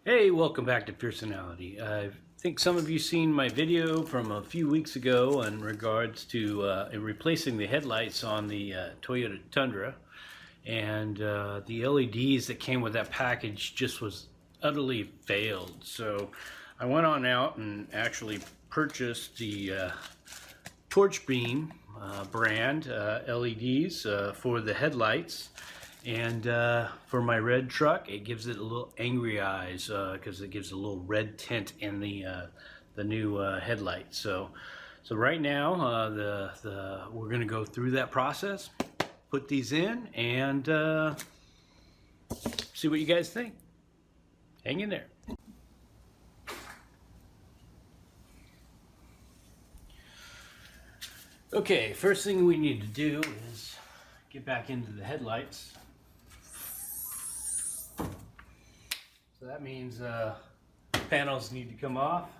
Hey, welcome back to Personality. I think some of you seen my video from a few weeks ago in regards to replacing the headlights on the Toyota Tundra, and the LEDs that came with that package just was utterly failed. So I went on out and actually purchased the Torch Beam brand LEDs for the headlights. And for my red truck, it gives it a little angry eyes because it gives a little red tint in the new headlight. So right now, we're going to go through that process, put these in, and see what you guys think. Hang in there. Okay, first thing we need to do is get back into the headlights. So that means panels need to come off,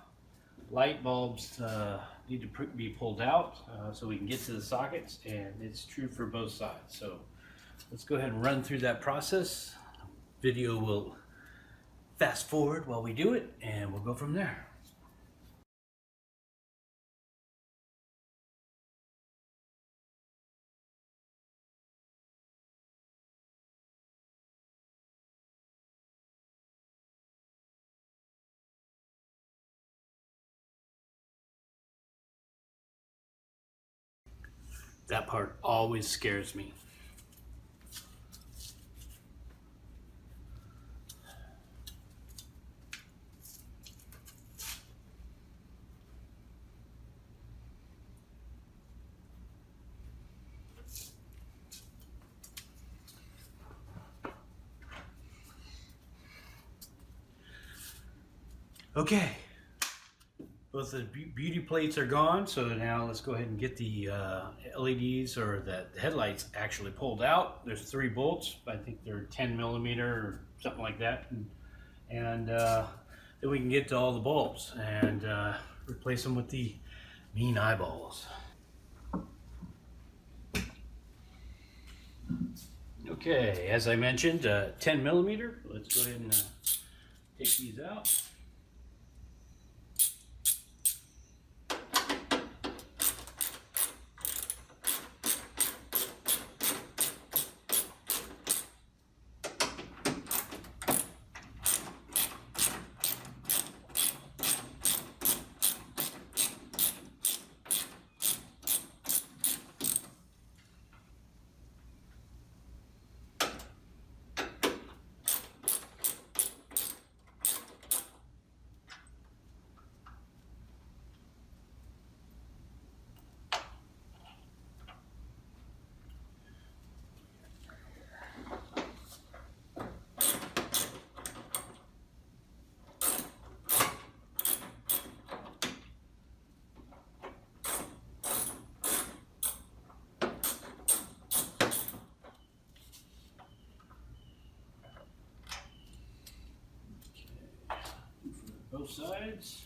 light bulbs need to be pulled out so we can get to the sockets, and it's true for both sides. So let's go ahead and run through that process. Video will fast forward while we do it, and we'll go from there. That part always scares me. Okay, both the beauty plates are gone, so now let's go ahead and get the LEDs or the headlights actually pulled out. There's 3 bolts. I think they're 10 millimeter or something like that, and then we can get to all the bulbs and replace them with the mean eyeballs. Okay, as I mentioned, 10 millimeter. Let's go ahead and take these out. Both sides.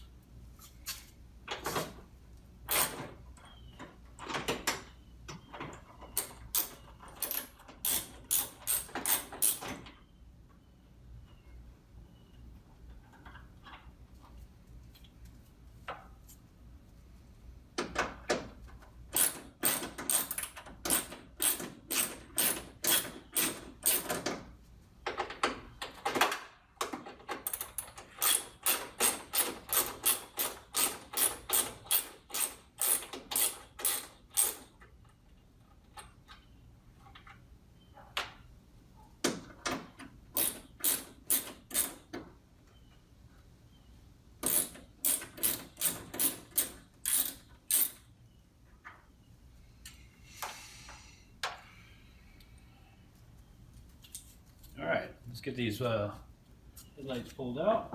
All right, let's get these headlights pulled out.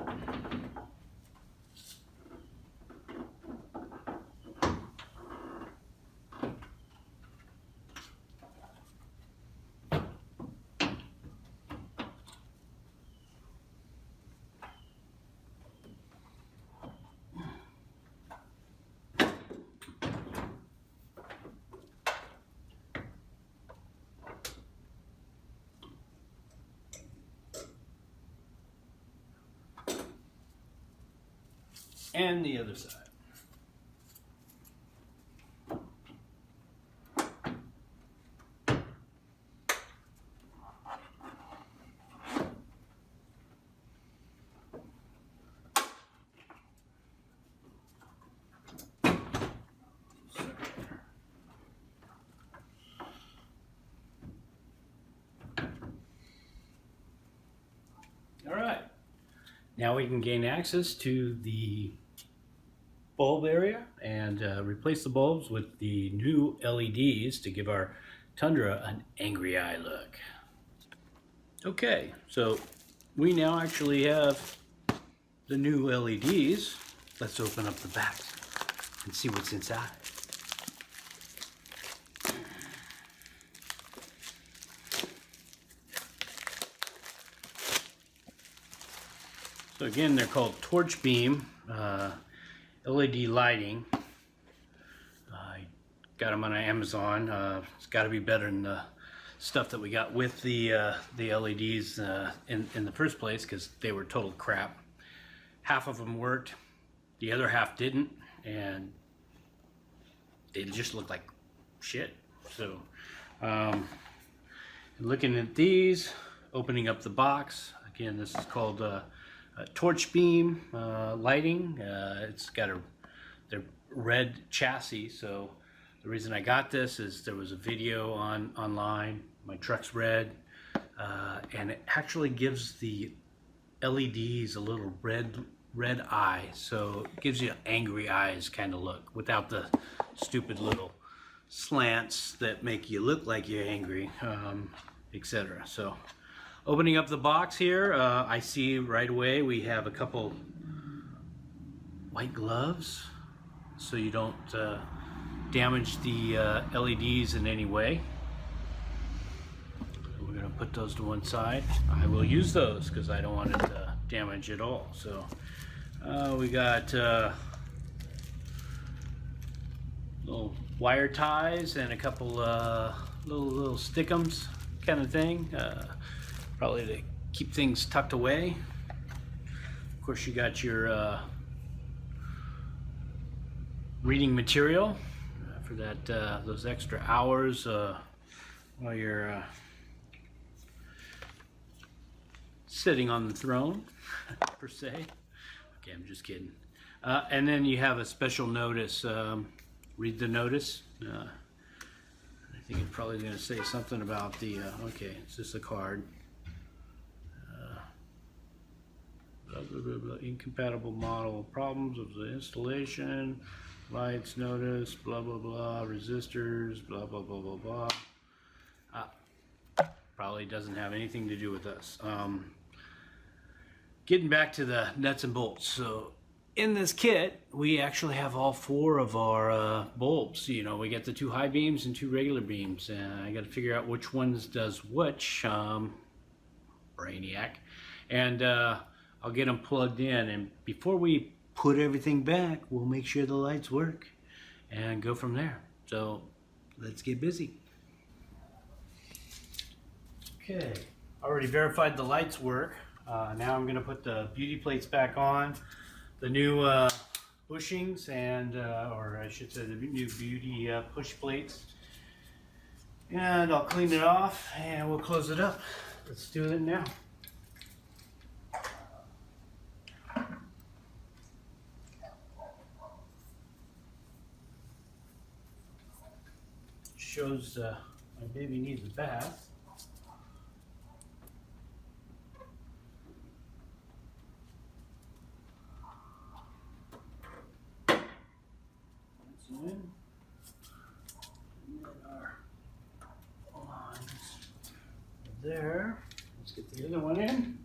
And the other side. All right, now we can gain access to the bulb area and replace the bulbs with the new LEDs to give our Tundra an angry eye look. Okay, so we now actually have the new LEDs. Let's open up the back and see what's inside. So again, they're called torch beam LED lighting. I got them on Amazon. It's got to be better than the stuff that we got with the LEDs in the first place, because they were total crap. Half of them worked, the other half didn't, and they just looked like shit. So looking at these, opening up the box, again, this is called torch beam lighting. It's got the red chassis. So the reason I got this is there was a video online. My truck's red, and it actually gives the LEDs a little red eye. So it gives you angry eyes kind of look without the stupid little slants that make you look like you're angry, etc. So opening up the box here, I see right away we have a couple white gloves so you don't damage the LEDs in any way. We're going to put those to one side. I will use those because I don't want it to damage at all. So we got little wire ties and a couple little stick'ems kind of thing. Probably to keep things tucked away. Of course, you got your reading material for that those extra hours while you're sitting on the throne, per se. Okay, I'm just kidding. And then you have a special notice. Read the notice. I think it's probably going to say something about the. Okay, it's just a card. Blah, blah, blah, blah. Incompatible model, problems of the installation, lights notice, blah blah blah, resistors, blah blah blah blah blah. Probably doesn't have anything to do with us. Getting back to the nuts and bolts. So in this kit, we actually have all four of our bulbs. You know, we get the 2 high beams and 2 regular beams, and I got to figure out which ones does which. Brainiac, and I'll get them plugged in, and before we put everything back, we'll make sure the lights work and go from there. So let's get busy. Okay, already verified the lights work. Now I'm going to put the beauty plates back on, the new bushings, and or I should say the new beauty push plates, and I'll clean it off and we'll close it up. Let's do it now. Shows my baby needs a bath. That's in. And then our lines there. Let's get the other one in.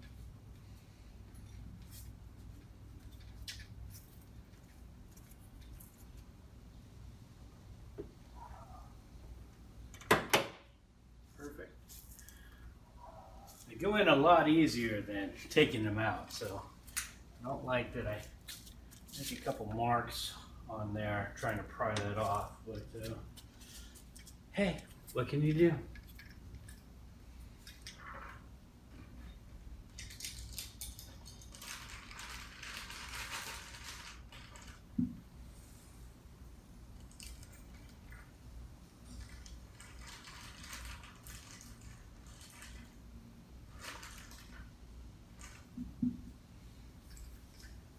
They go in a lot easier than taking them out, so I don't like that I make a couple marks on there trying to pry that off, but hey, what can you do?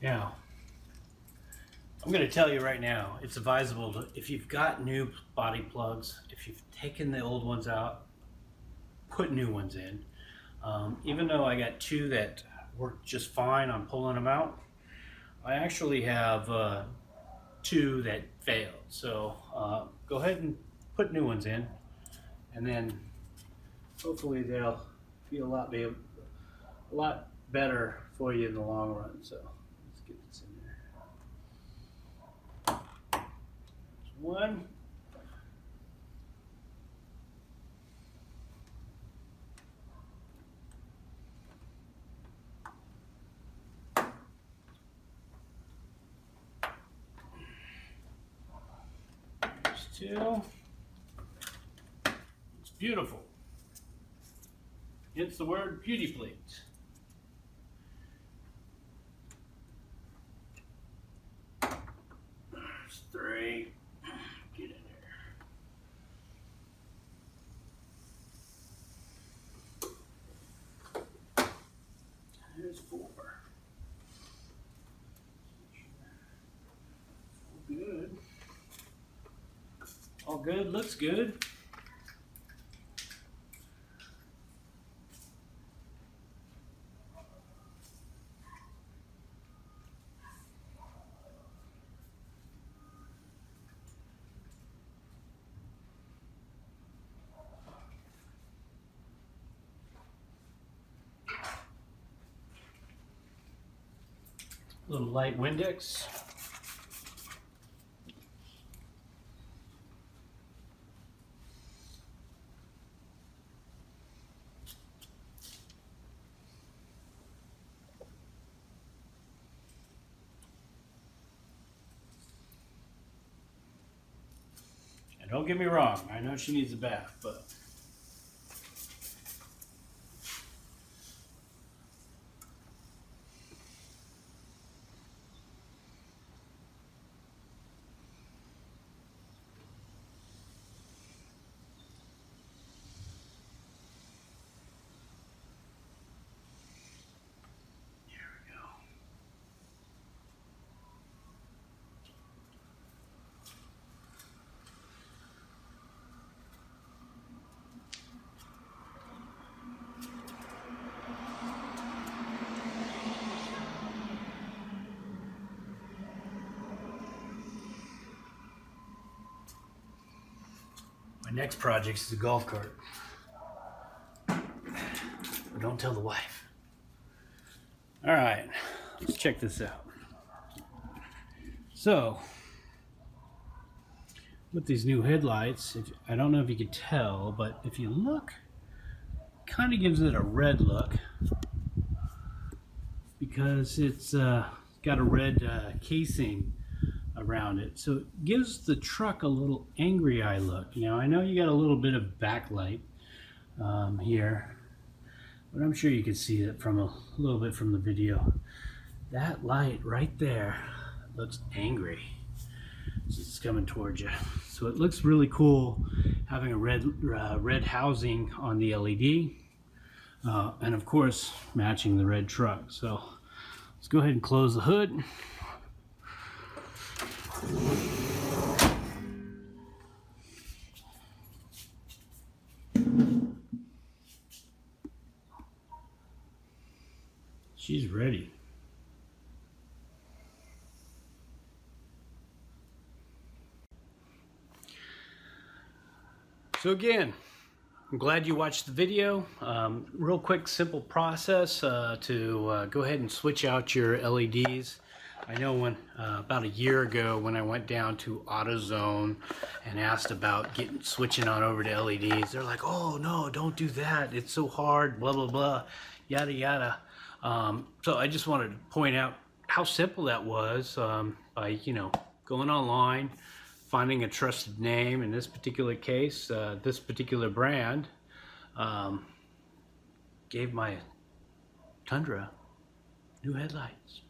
Now, I'm going to tell you right now, it's advisable to, if you've got new body plugs, if you've taken the old ones out, put new ones in. Even though I got two that work just fine on pulling them out, I actually have two that failed. So go ahead and put new ones in, and then hopefully they'll be a lot better for you in the long run. So let's get this in there. There's one. There's two. It's beautiful. Hence the word beauty please. There's three. Get in there. There's four. All good. All good, looks good. Little light Windex. And don't get me wrong, I know she needs a bath, but my next project is a golf cart. But don't tell the wife. All right, let's check this out. So, with these new headlights, I don't know if you can tell, but if you look, it kind of gives it a red look because it's got a red casing around it, so it gives the truck a little angry eye look. Now I know you got a little bit of backlight here, but I'm sure you can see it from a little bit from the video. That light right there looks angry. It's coming towards you, so it looks really cool having a red housing on the LED, and of course matching the red truck. So let's go ahead and close the hood. She's ready. So again, I'm glad you watched the video. Real quick, simple process to go ahead and switch out your LEDs. I know when about a year ago when I went down to AutoZone and asked about switching on over to LEDs, they're like, oh no, don't do that. It's so hard, blah, blah, blah, yada, yada. So I just wanted to point out how simple that was by, you know, going online, finding a trusted name. In this particular case, this particular brand gave my Tundra new headlights.